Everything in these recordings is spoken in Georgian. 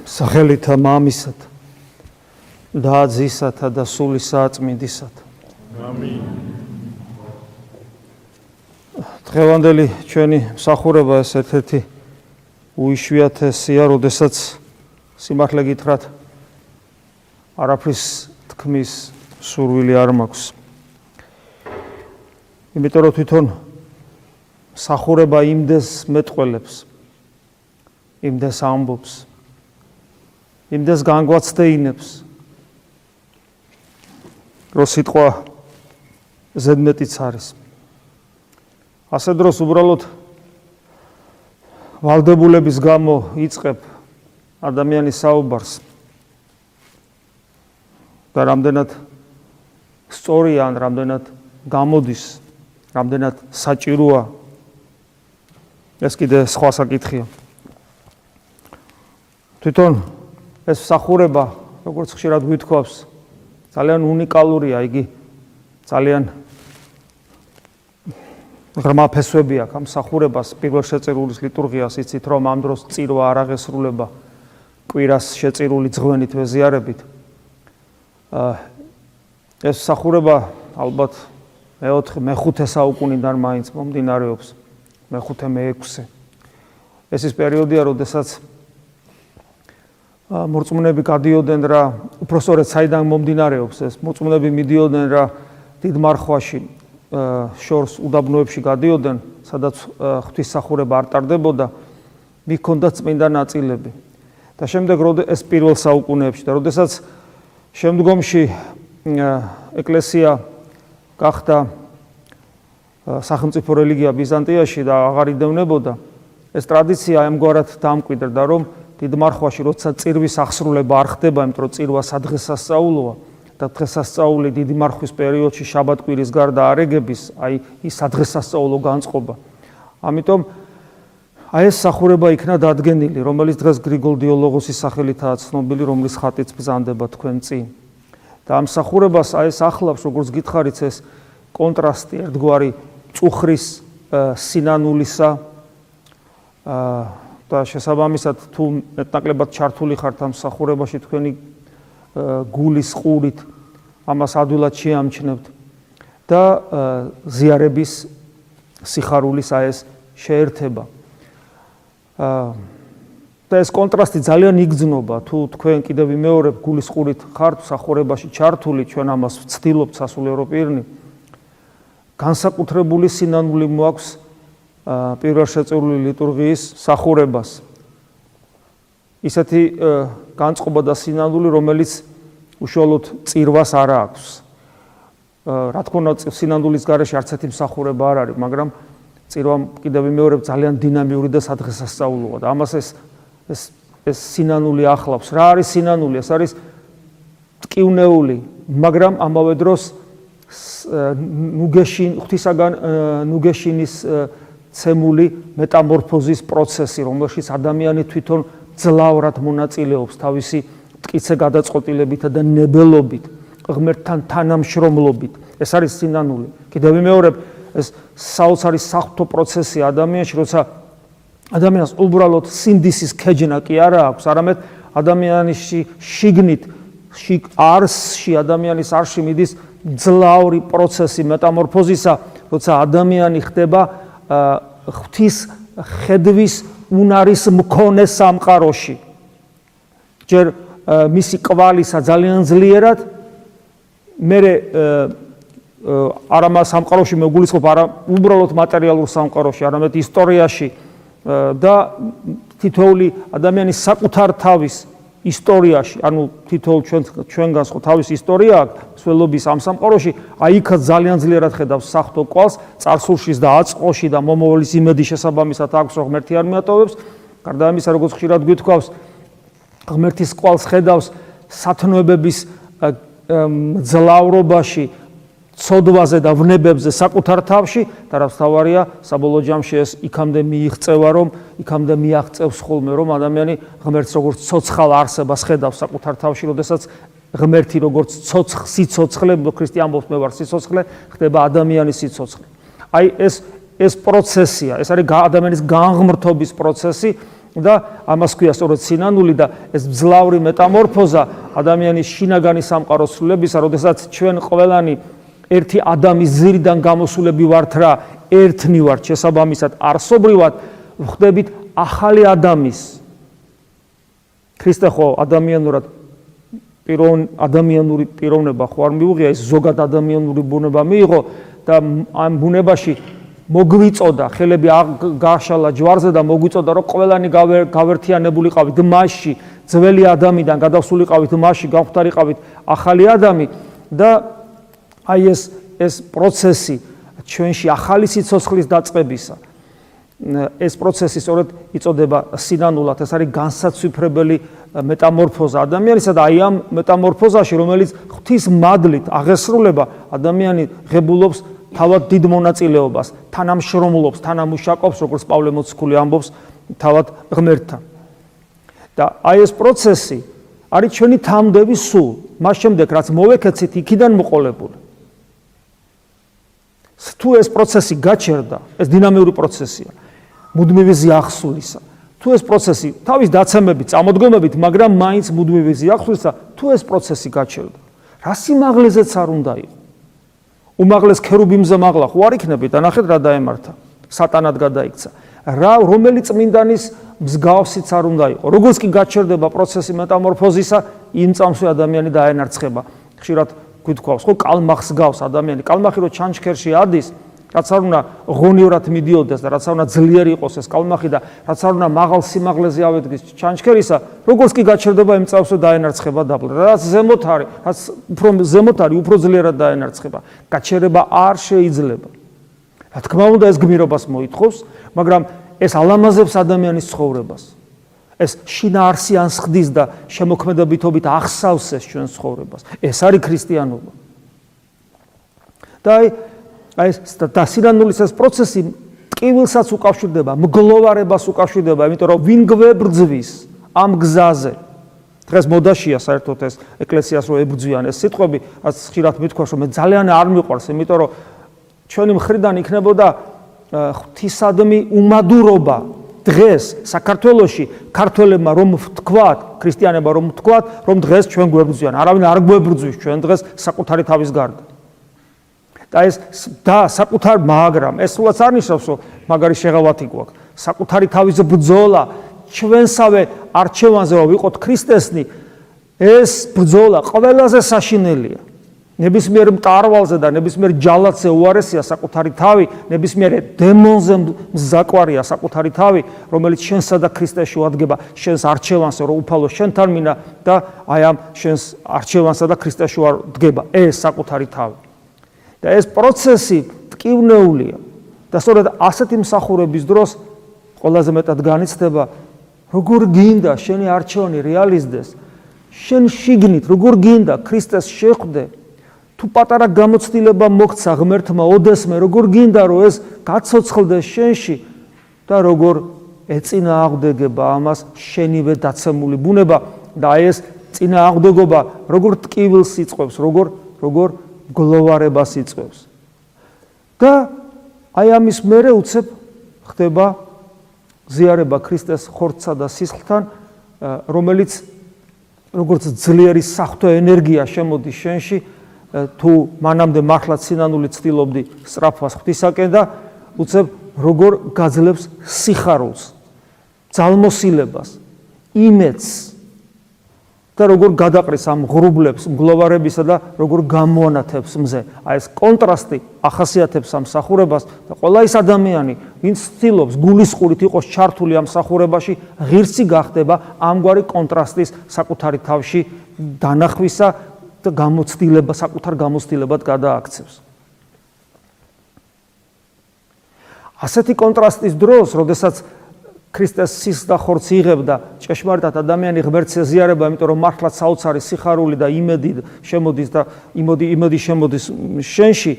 სახელითა მამისათა და ძისათა და სულისა წმინდისათა. ამინ. დღევანდელი ჩვენი მსახურება ეს ერთ-ერთი უიშვიათესია, როდესაც სიმართლე გითხრათ არაფრის თქმის სურვილი არ მაქვს. იმიტომ რომ თვითონ მსახურება იმდეს მეტყველებს, იმდეს ამბობს, იმდეს განგვაცდეინებს, რომ სიტყვა ზედმეტიც არის. ასე დროს უბრალოდ ვალდებულების გამო იწყებ ადამიანის საუბარს და რამდენად სწორია ან რამდენად გამოდის, რამდენად საჭიროა, ეს კიდე სხვა საკითხია. თვითონ ეს მსახურება, როგორც ხშირად გვითხოვს, ძალიან უნიკალურია, იგი ძალიან ღრმა ფესვები აქვს ამ მსახურებას, პირველ შეწირულის ლიტურგიას, იცით რომ ამ დროს წირვა არ აღესრულება კვირას შეწირული ძღვენით ვეზიარებით. ეს მსახურება ალბათ მეხუთე საუკუნიდან მაინც მომდინარეობს, მეხუთე მეექვსე. ეს ის პერიოდია, როდესაც მორწმუნეები გადიოდნენ რა, უпроსორეთ საიდან მომდინარეობს ეს, მორწმუნეები მიდიოდნენ რა დიდ მარხვაში, შორს უდაბნოებში გადიოდნენ, სადაც ღვთისმსახურება არ ტარდებოდა, მიჰქონდათ წმინდა ნაწილები. და შემდეგ ეს პირველ საუკუნეებში და როდესაც შემდგომში ეკლესია გახდა სახელმწიფო რელიგია ბიზანტიაში და აღარ იდევნებოდა, ეს ტრადიცია ამგვარად დამკვიდრდა, რომ დიდ მარხვაში, როცა წირვის აღსრულება არ ხდება, იმიტომ რომ წირვა სადღესასწაულოა და დღესასწაული დიდი მარხვის პერიოდში შაბათ-კვირის გარდა არეგების, ის სადღესასწაულო განწყობა. ამიტომ ეს მსახურება იქნა დადგენილი, რომელიც დღეს გრიგოლ დიოლოგოსის სახელითაა ცნობილი, რომლის ხატიც ბრძანდება თქვენ წინ. და ამ მსახურებას ეს ახლავს, როგორც გითხარით, ეს კონტრასტი ერთგვარი წუხრის სინანულისა და შესაბამისად თუ მეტნაკლებად ჩართული ხართ ამ მსახურებაში თქვენი გულის ყურით ამას ადვილად შეამჩნევთ და ზიარების სიხარულის ეს შეერთება. და ეს კონტრასტი ძალიან იგრძნობა, თუ თქვენ კიდევ ვიმეორებ გულის ყურით ხართ მსახურებაში ჩართული, ჩვენ ამას ვცდილობთ სასულიერო პირნი. განსაკუთრებული სინანული მოაქვს პირველ შეწირული ლიტურგიის მსახურებას. ისეთი განწყობა და სინანული, რომელიც უშუალოდ წირვას არ აქვს. რა თქმა უნდა, სინანულის გარეშე არც ერთი მსახურება არ არის, მაგრამ წირვამ კიდევ ვიმეორებ ძალიან დინამიური და სადღესასწაულოა და ამას ეს სინანული ახლავს. რა არის სინანული? ეს არის ტკივნეული, მაგრამ ამავე დროს ღვთისაგან ნუგეშინის ცემული მეტამორფოზის პროცესი, რომელშიც ადამიანი თვითონ ძლავრად მონაწილეობს თავისი მტკიცე გადაწყვეტილებითა და ნებელობით, ღმერთთან თანამშრომლობით. ეს არის სინანული. კიდევ ვიმეორებ, ეს საოცარი საღვთო პროცესი ადამიანში, როცა ადამიანს უბრალოდ სინდისის ქეჯნა კი არა აქვს, არამედ ადამიანში შიგნით, არსში, ადამიანის არსში მიდის ძლავრი პროცესი მეტამორფოზისა, როცა ადამიანი ხდება ღვთის ხედვის უნარის მქონე სამყაროში. ჯერ მისი კვალისა ძალიან ძლიერად, მერე არა სამყაროში მეგულისხმობ, არა უბრალოდ მატერიალურ სამყაროში, არამედ ისტორიაში და თითოეული ადამიანის საკუთარ თავის ისტორიაში, ანუ თითოეულ ჩვენგანს ხო თავის ისტორია აქვს, სველობის ამ სამყაროში, იქაც ძალიან ძლიერად ხედავს საღვთო კვალს, წარსულშიც და აწმყოში და მომავლის იმედის შესაბამისად აქვს, რომ ღმერთი არ მიატოვებს. გარდა ამისა, როგორც ხშირად გვითხოვს, ღმერთის კვალს ხედავს სათნოებების ძლავრობაში, ცოდვაზე და ვნებებზე საკუთარ თავში და რაც თავარია, საბოლოო ჯამში ეს იქამდე მიიღწევა, რომ იქამდე მიაღწევს ხოლმე, რომ ადამიანი ღმერთს როგორც ცოცხალ არსებას ხედავს საკუთარ თავში, როდესაც ღმერთი როგორც სიცოცხლე, ქრისტე ამბობს, მე ვარ სიცოცხლე, ხდება ადამიანის სიცოცხლე. ეს პროცესია, ეს არის ადამიანის განღმრთობის პროცესი და ამას ქვია სწორედ სინანული და ეს მძლავრი მეტამორფოზა ადამიანის შინაგანი სამყაროს სრულებისა, როდესაც ჩვენ ყველანი ერთი ადამიანის ძირიდან გამოსულები ვართ რა, ერთნი ვართ შესაბამისად არსობრივად ვხდებით ახალი ადამიანის. ქრისტე ხო ადამიანურად ადამიანური პიროვნება ხო არ მიუღია, ის ზოგად ადამიანური ბუნება მიიღო და ამ ბუნებაში მოგვიწოდა, ხელები გაშალა ჯვარზე და მოგვიწოდა, რომ ყველანი გავერთიანებულიყავით მასში, ძველი ადამიანიდან გადავსულიყავით მასში, გავხდარიყავით ახალი ადამი და აი ეს პროცესი ჩვენში ახალი სიცოცხლის დაწყებისა. ეს პროცესი სწორედ იწოდება სინანულად, ეს არის განსაცვიფრებელი მეტამორფოზა ადამიანისა და აი ამ მეტამორფოზაში, რომელიც ღვთის მადლით აღესრულება, ადამიანი ღებულობს თავად დიდ მონაწილეობას, თანამშრომლობს, თანამუშაკობს, როგორც პავლე მოციქული ამბობს, თავად ღმერთთან. და აი ეს პროცესი არის ჩვენი თამდები სულ, მას შემდეგ რაც მოვეკეცით იქიდან მოყოლებული. თუ ეს პროცესი გაჩერდა, ეს დინამიური პროცესია, მუდმივი ზიახსვლისა. თუ ეს პროცესი თავის დაცემებით, წამოდგომებით, მაგრამ მაინც მუდმივი ზიახსვლისა, თუ ეს პროცესი გაჩერდა, რა სიმაღლეზეც არ უნდა იყო. უმაღლეს ქერუბიმზე მაღლა ხო არ იქნებით და ნახეთ რა დაემართა. სატანად გადაიქცა. რომელი წმინდანის მსგავსიც არ უნდა იყო. როგორც კი გაჩერდება პროცესი მეტამორფოზისა, იმ წამსვე ადამიანი დაენარცხება. ხშირად გვითქვავს, ხო კალმახს გავს ადამიანი. კალმახი რო ჩანჩქერში ადის, რაც არ უნდა ღონივრად მიდიოდეს და რაც არ უნდა ძლიერი იყოს ეს კალმახი და რაც არ უნდა მაღალ სიმაღლეზე ავედგეს ჩანჩქერისა, როგორც კი გაჩერდება იმ წამსვე დაენარცხება დაბლა. რაც ზემოთ არის, რაც უფრო ზემოთ არის, უფრო ძლიერად დაენარცხება. გაჩერება არ შეიძლება. რა თქმა უნდა ეს გმირობას მოითხოვს, მაგრამ ეს ალამაზებს ადამიანის ცხოვრებას. ეს შინაარსიანს ხდის და შემოქმედებითობით ახსავს ეს ჩვენს ცხოვრებას. ეს არის ქრისტიანობა. და აი და სინანულის ეს პროცესი ტკივილსაც უკავშირდება, მგლოვარებას უკავშირდება, იმიტომ რომ ვინ გვებრძვის ამ გზაზე. დღეს მოდაშია საერთოდ ეს ეკლესიას რო ებრძვიან ეს სიტყვები, რაც ხშირად მithქვას, რომ მე ძალიან არ მიყვარს, იმიტომ რომ ჩვენი მხრიდან იქნებოდა ღვთისადმი უმადურობა. დღეს საქართველოში ქართველებმა რომ ვთქვათ, ქრისტიანებმა რომ ვთქვათ, რომ დღეს ჩვენ გვებრძვიან. არავინ არ გვებრძვის ჩვენ დღეს საკუთარი თავის გარდა. და ეს და საკუთარ მაგრამ ეს სულაც არ ნიშნავს, რომ მაგარი შეღავათი გვაქვს. საკუთარი თავის ბრძოლა ჩვენსავე არჩევანზე რომ ვიყოთ ქრისტესნი, ეს ბრძოლა ყველაზე საშინელია. ნებისმიერ მტარვალზე და ნებისმიერ ჯალათზე უარესია საკუთარი თავი, ნებისმიერ დემონზე მზაკვარია საკუთარი თავი, რომელიც შენსა და ქრისტეში უადგება შენს არჩევანზე, რომ უფალო შენთან მინა და აი ამ შენს არჩევანსა და ქრისტეში უადგება ეს საკუთარი თავი. და ეს პროცესი ტკივნეულია და სწორედ ასეთი მსახურების დროს ყველაზე მეტად განიცდება, როგორ გინდა შენი არჩევანი რეალიზდეს, შენ შიგნით როგორ გინდა ქრისტეს შეხვდე, თუ პატარა გამოცდილება მოგცა ღმერთმა ოდესმე, როგორ გინდა რომ ეს გაცოცხლდეს შენში და როგორ ეწინააღმდეგება ამას შენივე დაცემული ბუნება და აი ეს წინააღმდეგობა როგორ ტკივილს იწვევს, როგორ გლოვარებას იწვევს. და აი ამის მერე უცებ ხდება ზიარება ქრისტეს ხორცსა და სისხლთან, რომელიც როგორც ძლიერი საღვთო ენერგია შემოდის შენში, თუ მანამდე მართლაც სინანული ცდილობდი სწრაფვას ღვთისაკენ და უცებ როგორ გაძლევს სიხარულს, ძალმოსილებას, იმედს და როგორ გადაყრის ამ ღრუბლებს მგლოვარებისა და როგორ გამოანათებს მზე. აი ეს კონტრასტი ახასიათებს ამ მსახურებას და ყველა ის ადამიანი, ვინც ცდილობს გულისყურით იყოს ჩართული ამ მსახურებაში, ღირსი გახდება ამგვარი კონტრასტის საკუთარი თავში დანახვისა და გამოცდილება, საკუთარ გამოცდილებად გადააქცევს. ასეთი კონტრასტის დროს, როდესაც ქრისტეს სისხლს და ხორცს იღებდა, ჭეშმარიტად ადამიანი ღმერთს ეზიარება, იმიტომ რომ მართლაც საოცარი სიხარული და იმედი შემოდის და იმედი შემოდის შენში.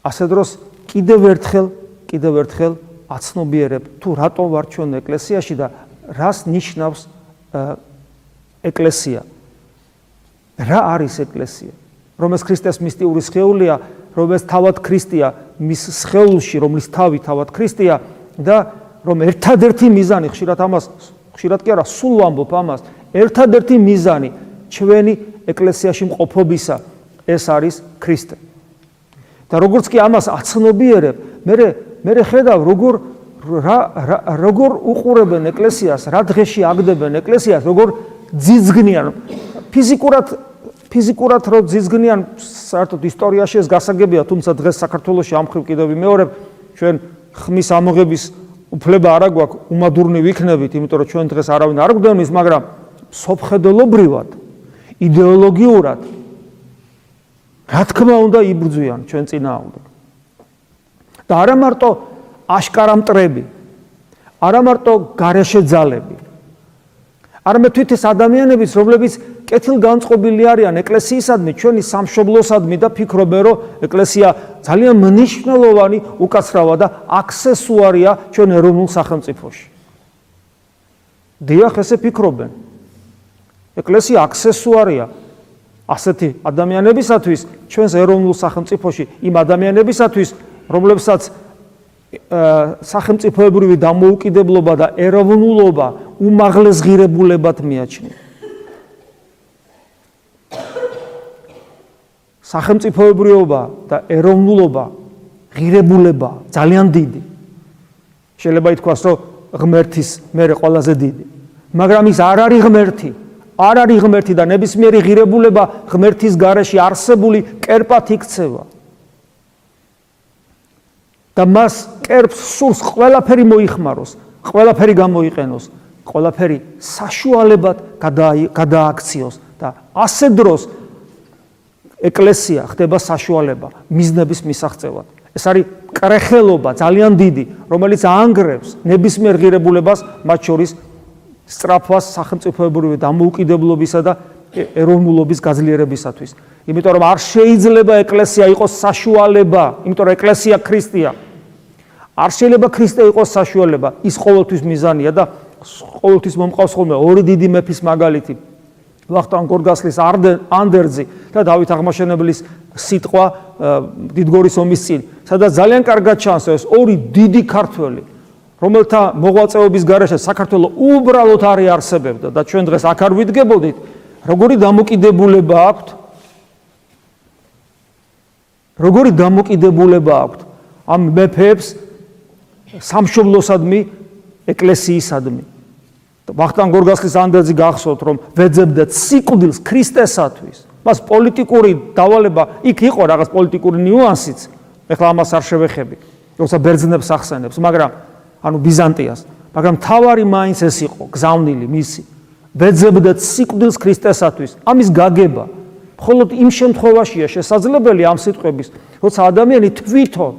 ასე დროს კიდევ ერთხელ აცნობიერებ, თუ რატომ ვარ ჩვენ ეკლესიაში და რას ნიშნავს ეკლესია. რა არის ეკლესია? რომ ეს ქრისტეს მისტიური სხეულია, რომ ეს თავად ქრისტეა, მის სხეულში, რომლის თავი თავად ქრისტეა და რომ ერთადერთი მიზანი ხშირად კი არა, სულ ვამბობ ამას, ერთადერთი მიზანი ჩვენი ეკლესიაში მყოფობისა ეს არის ქრისტე. და როგორც კი ამას აცნობიერებ, მე ხედავ როგორ უყურებენ ეკლესიას, რა დღეში აგდებენ ეკლესიას, როგორ ძიძგნიან ფიზიკურად რო ძიძგნიან, საერთოდ ისტორიაში ეს გასაგებია, თუმცა დღეს საქართველოში ამ მხრივ კიდევ ვიმეორებ, ჩვენ ხმის ამოღების უფლება არ აქვს, უმადურნი ვიქნებით, იმიტომ რომ ჩვენ დღეს არავინ არ გვდევნის, მაგრამ სოფხედელობრივად, იდეოლოგიურად რა თქმა უნდა იბრძვიან ჩვენ წინააღმდეგ. და არა მარტო აშკარა მტრები, არა მარტო გარეშე ძალები, არამედ თვით ეს ადამიანებიც, რომლებიც კეთილგანწყობილი არიან ეკლესიისადმი, ჩვენი სამშობლოსადმი და ფიქრობენ, რომ ეკლესია ძალიან მნიშვნელოვანი, უკაცრავა და აქსესუარია ჩვენ ეროვნულ სახელმწიფოში. დიახ, ესე ფიქრობენ. ეკლესია აქსესუარია ასეთი ადამიანებისათვის, ჩვენს ეროვნულ სახელმწიფოში, იმ ადამიანებისათვის, რომლებსაც სახელმწიფოებრივი დამოუკიდებლობა და ეროვნულობა უმაღლეს ღირებულებად მიაჩნია. სახელმწიფოებრიობა და ეროვნულობა ღირებულება ძალიან დიდი. შეიძლება ითქვას, რომ ღმერთის მერე ყველაზე დიდი. მაგრამ ის არ არის ღმერთი. არ არის ღმერთი და ნებისმიერი ღირებულება ღმერთის გარეშე არსებული კერპად იქცევა. და მას კერპს სურს ყველაფერი მოიხმაროს, ყველაფერი გამოიყენოს, ყველაფერი საშუალებად გადააქციოს და ასე დროს ეკლესია ხდება საშუალება მიზნების მისაღწევად. ეს არის კრეხელობა ძალიან დიდი, რომელიც აანგრევს ნებისმიერ ღირებულებას, მათ შორის სწრაფვას სახელმწიფოებრივი დამოუკიდებლობისა და ეროვნულობის გაძლიერებისათვის. იმიტომ რომ არ შეიძლება ეკლესია იყოს საშუალება, იმიტომ რომ ეკლესია ქრისტეა. არ შეიძლება ქრისტე იყოს საშუალება, ის ყოველთვის მიზანია და ყოველთვის მომყავს ხოლმე ორი დიდი მეფის მაგალითი. ვახტანგ გორგასლის ანდერძი და დავით აღმაშენებლის სიტყვა დიდგორის ომის წინ, სადაც ძალიან კარგად ჩანს ეს ორი დიდი ქართველი, რომელთა მოღვაწეობის გარეშე საქართველო უბრალოდ არ არსებობდა და ჩვენ დღეს აქ არ ვიდგებოდით, როგორი დამოკიდებულება აქვთ, როგორი დამოკიდებულება აქვთ ამ მეფეებს სამშობლოსადმი ეკლესიისადმი. ვახტანგ გორგასლის ანდერძი გახსოვთ, რომ ვეძებდეთ სიკვდილს ქრისტესათვის. მას პოლიტიკური დავალება იქ იყო, რაღაც პოლიტიკური ნიუანსიც, ეხლა ამას არ შევეხები, როცა ბერძნებს ახსენებს, მაგრამ ანუ ბიზანტიას, მაგრამ თავარი მაინც ეს იყო, გზავნილი მისი. ვეძებდეთ სიკვდილს ქრისტესათვის, ამის გაგება. მხოლოდ იმ შემთხვევაშია შესაძლებელი ამ სიტყვების, როცა ადამიანი თვითონ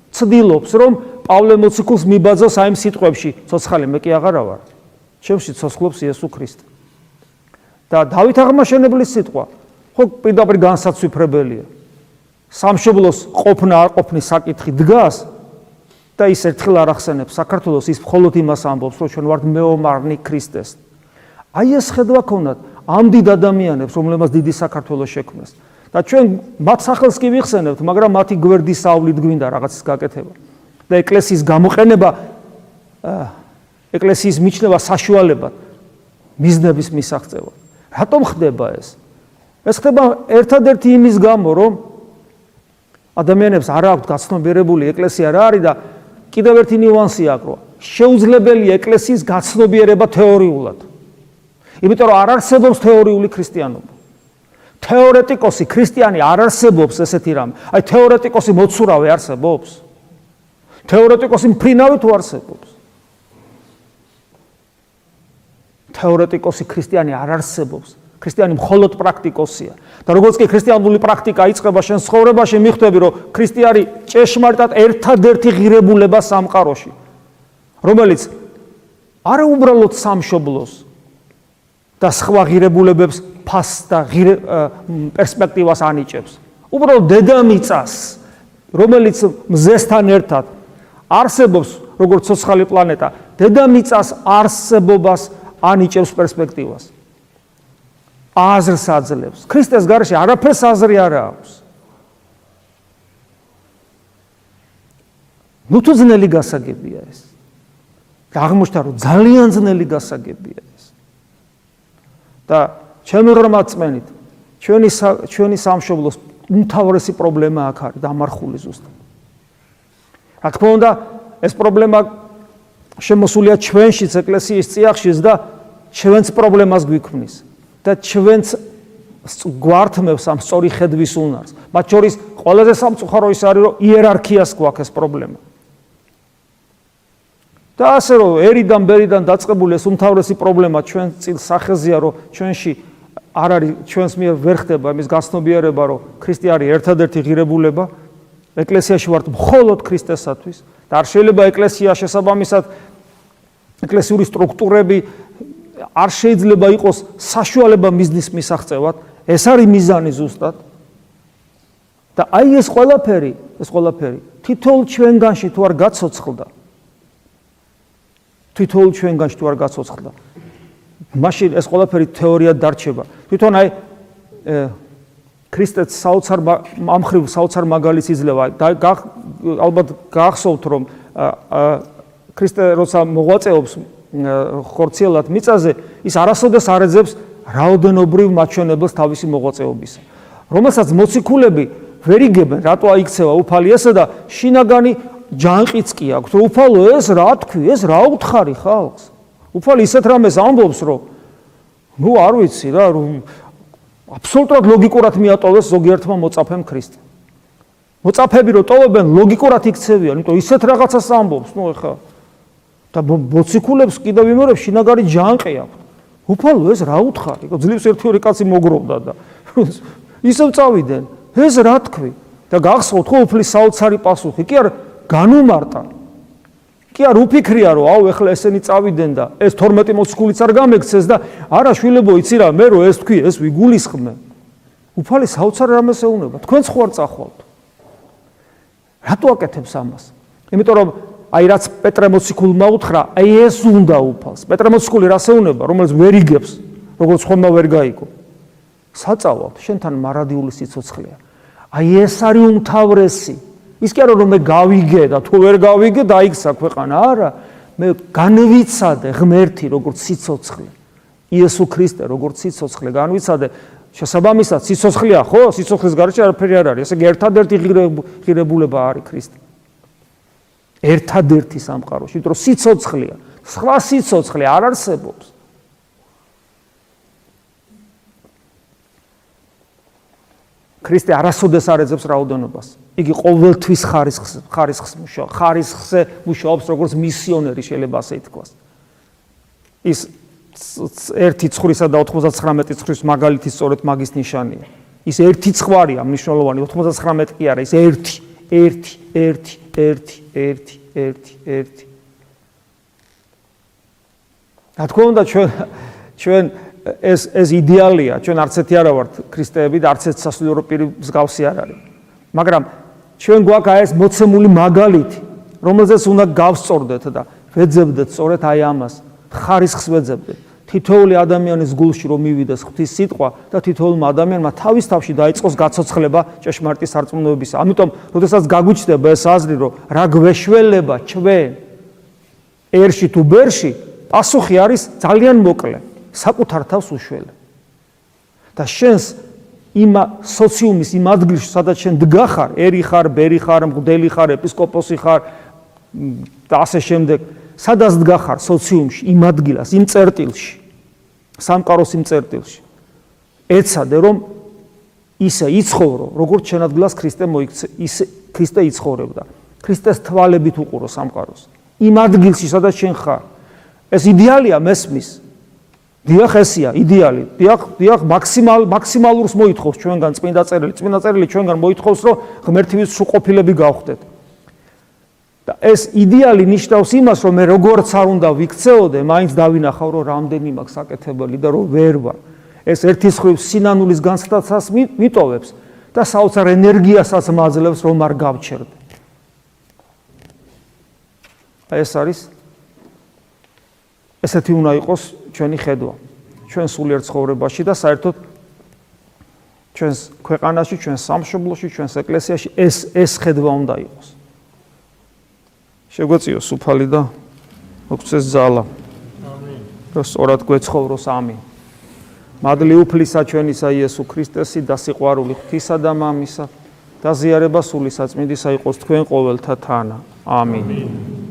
ცდილობს, რომ პავლე მოციქულს მიბაძოს აი ამ სიტყვებში, ცოცხალი მე კი აღარა ვარ. ჩემში ცოცხლობს იესო ქრისტე. და დავით აღმაშენებლის სიტყვა, ხო პირდაპირ განსაცვიფრებელია. სამშობლოს ყოფნა არ ყოფნის საკითხი დგას და ის ერთხელ არ ახსენებს საქართველოს, ის მხოლოდ იმას ამბობს, რომ ჩვენ ვართ მეომარნი ქრისტეს. აი ეს ხედვა ქონდათ ამ დიდ ადამიანებს, რომლებმაც დიდი საქართველოს შექმნეს. და ჩვენ მათ სახელს კი ვიხსენებთ, მაგრამ მათი გვერდის სავლით გვინდა რაღაცის გაკეთება. და ეკლესიის გამოყენება ეკლესიის მიჩნევა საშუალებად მიზნების მისაღწევად. რატომ ხდება ეს? ეს ხდება ერთადერთი იმის გამო, რომ ადამიანებს არ აქვთ გაცნობიერებული ეკლესია რა არის და კიდევ ერთი ნიუანსი აქვს, რომ შეუძლებელია ეკლესიის გაცნობიერება თეორიულად. იმიტომ რომ არ არსებობს თეორიული ქრისტიანობა. თეორეტიკოსი ქრისტიანი არ არსებობს ესეთი რამე. აი თეორეტიკოსი მოცურავე არსებობს. თეორეტიკოსი მფრინავი თუ არსებობს. თეორეტიკოსი ქრისტიანი არ არსებობს. ქრისტიანი მხოლოდ პრაქტიკოსია. და როგორც კი ქრისტიანული პრაქტიკა იწყება შენ ცხოვრებაში, მიხვდები, რომ ქრისტიანი ჭეშმარიტად ერთადერთი ღირებულება სამყაროში, რომელიც არა უბრალოდ სამშობლოს და სხვა ღირებულებებს ფასს და პერსპექტივას ანიჭებს. უბრალოდ დედამიწას, რომელიც მზესთან ერთად არსებობს, როგორც ცოცხალი პლანეტა, დედამიწას არსებობას ანიჭებს პერსპექტივას. აზრს აძლევს. ქრისტეს გარეშე არაფერს აზრი არ აქვს. ნუ თუ ძნელი გასაგებია ეს. და აღმოჩნდა რომ ძალიან ძნელი გასაგებია ეს. და ჩემი რამაცმენით ჩვენი სამშობლოს უმთავრესი პრობლემა აქ არის დამარხული ზუსტად. რა თქმა უნდა, ეს პრობლემა შემოსულია ჩვენშიც ეკლესიის წიაღშიც და ჩვენს პრობლემას გვიქმნის და ჩვენს გვართმევს ამ სწორი ხედვის უნარს. მათ შორის ყველაზე სამწუხარო ის არის, რომ იერარქიას გვაქვს ეს პრობლემა. და ასე რომ ერიდან ბერიდან დაწყებული ეს უმთავრესი პრობლემა ჩვენ წილ სახეზეა, რომ ჩვენში არ არის ჩვენს მიერ ვერ ხდება იმის გაცნობიერება, რომ ქრისტე არის ერთადერთი ღირებულება, ეკლესიაში ვართ მხოლოდ ქრისტესათვის და არ შეიძლება ეკლესია შესაბამისად ეკლესიური სტრუქტურები არ შეიძლება იყოს საშუალება მიზნის მისაღწევად, ეს არის მიზანი ზუსტად. და აი ეს ყველაფერი თითოეულ ჩვენგანში თუ არ გაცოცხლდა, მაშინ ეს ყველაფერი თეორიად დარჩება. თვითონ აი ქრისტეც საოცარ მაგალითს იძლევა. ალბათ გახსოვთ, რომ ქრისტე როცა მოღვაწეობს ხორციელად მიწაზე, ის არასოდეს არ ეძებს რაოდენობრივ მაჩვენებელს თავისი მოღვაწეობისა. რომელსაც მოციქულები ვერ იგებენ, რატო აიქცევა უფალი ესე და შინაგანი ჯანყიც კი აქვს, რომ უფალო ეს რა თქვი, ეს რა უთხარი ხალხს. უფალი ისეთ რამეს ამბობს, რომ არ ვიცი რა, რომ აბსოლუტურად ლოგიკურად მიატოვეს ზოგიერთმა მოწაფემ ქრისტე. მოწაფები რო ტოვებენ, ლოგიკურად იქცევიან, იმიტომ ისეთ რაღაცას ამბობს, ეხა და მოციქულებს კიდევ ვიმეორებ შინაგანი ჯანყი აქვს. უფალო ეს რა უთხარი, ძლივს ერთი კაცი მოგროვდა და ისევ წავიდნენ, ეს რა თქვი და გახსოვთ ხო უფლის საოცარი პასუხი, კი არ განუმარტა. კი არ უფიქრია რომ აუ ეხლა ესენი წავიდნენ და ეს 12 მოციქულიც არ გამექცეს და არა შვილებო იცი რა მე რო ეს თქვი ეს ვიგულისხმე. უფალი საოცარ რამეს ეუბნება, თქვენც ხო არ წახვალთ. რატო აკეთებს ამას? იმიტომ რომ აი რაც პეტრე მოციქულმა უთხრა, აი ეს უნდა უფალს. პეტრე მოციქული რას ეუბნება, რომელიც ვერ იგებს, როგორც ხომა ვერ გაიგო. საწავალთ, შენთან მარადიული სიცოცხლეა. აი ეს არის უმთავრესი. ის კი არა რომ მე გავიგე და თუ ვერ გავიგე დაიქცა ქვეყანა, არა, მე განვიცადე ღმერთი როგორც სიცოცხლე. იესო ქრისტე როგორც სიცოცხლე განვიცადე. შესაბამისად სიცოცხლეა ხო? სიცოცხლის გარშე არაფერი არ არის. ესე იგი ერთადერთი ღირებულება არის ქრისტე. ერთადერთი სამყაროში, იმიტომ რომ სიცოცხლეა. სხვა სიცოცხლე არ არსებობს. ქრისტე არასოდეს არ ეძებს რაოდენობას. იგი ყოველთვის ხარისხზე მუშაობს როგორც მისიონერი, შეიძლება ასე ითქვას. ის 1 ცხრისა და 99 ცხვრის მაგალითი სწორედ მაგის ნიშანია. ის ერთი ცხვარია მნიშვნელოვანი, 99 კი არა, ის ერთი. რა თქმა უნდა ჩვენ ეს იდეალია, ჩვენ არც ერთი არა ვართ ქრისტეები და არც ერთ სასულიერო პირი მსგავსი არ არის. მაგრამ ჩვენ გვაქვს ეს მოცემული მაგალითი, რომელზეც უნდა გავსწორდეთ და ვეძებდეთ სწორედ აი ამას, ხარისხს ვეძებდეთ. თითოეული ადამიანის გულში რომ მივიდეს ღვთის სიტყვა და თითოეულმა ადამიანმა თავის თავში დაიწყოს გაცოცხლება ჭეშმარიტი სარწმუნოებისა. ამიტომ, როდესაც გაგვიჩნდება ეს აზრი, რომ რა გვეშველება ჩვენ ერში თუ ბერში, პასუხი არის ძალიან მოკლე. საკუთარ თავს უშველე. და შენს იმ სოციუმის იმ ადგილში, სადაც შენ დგა ხარ, ერი ხარ, ბერი ხარ, მღვდელი ხარ, ეპისკოპოსი ხარ და ასე შემდეგ, სადაც დგა ხარ სოციუმში, იმ ადგილას, იმ წერტილში, სამყაროს იმ წერტილში. ეცადე რომ ისე იცხოვრო, როგორც შენ ადგილას ქრისტე მოიქცე, ისე ქრისტე იცხოვრებდა. ქრისტეს თვალებით უყურო სამყაროს. იმ ადგილში, სადაც შენ ხარ. ეს იდეალია მესმის. დიახ, ესია იდეალი. დიახ, მაქსიმალურს მოითხოვს ჩვენგან წმინდა წერილი ჩვენგან მოითხოვს, რომ ღმერთივის სრულყოფილები გავხდეთ. და ეს იდეალი ნიშნავს იმას, რომ მე როგორც არ უნდა ვიქცეოდე, მაინც დავინახავ, რომ რამდენი მაქვს საკეთებელი და რომ ვერ ვარ. ეს ერთის ხრივ სინანულის განცდაცას მიტოვებს და საოცარ ენერგიასაც მაძლევს, რომ არ გავჩერდე. ეს არის ესეთი უნდა იყოს ჩვენი ხედვა, ჩვენ სულიერ ცხოვრებაში და საერთოდ ჩვენს ქვეყანაში, ჩვენს სამშობლოში, ჩვენს ეკლესიაში ეს ხედვა უნდა იყოს. შეგვეციოს უფალი და მოგცეს ძალა. ამინ. რომ სწორად გვეცხოვროს. ამინ. მადლი უფლისა ჩვენისა იესო ქრისტესი და სიყვარული ღვთისა და მამისა და ზიარება სული საწმინდისა იყოს თქვენ ყოველთა თანა. ამინ.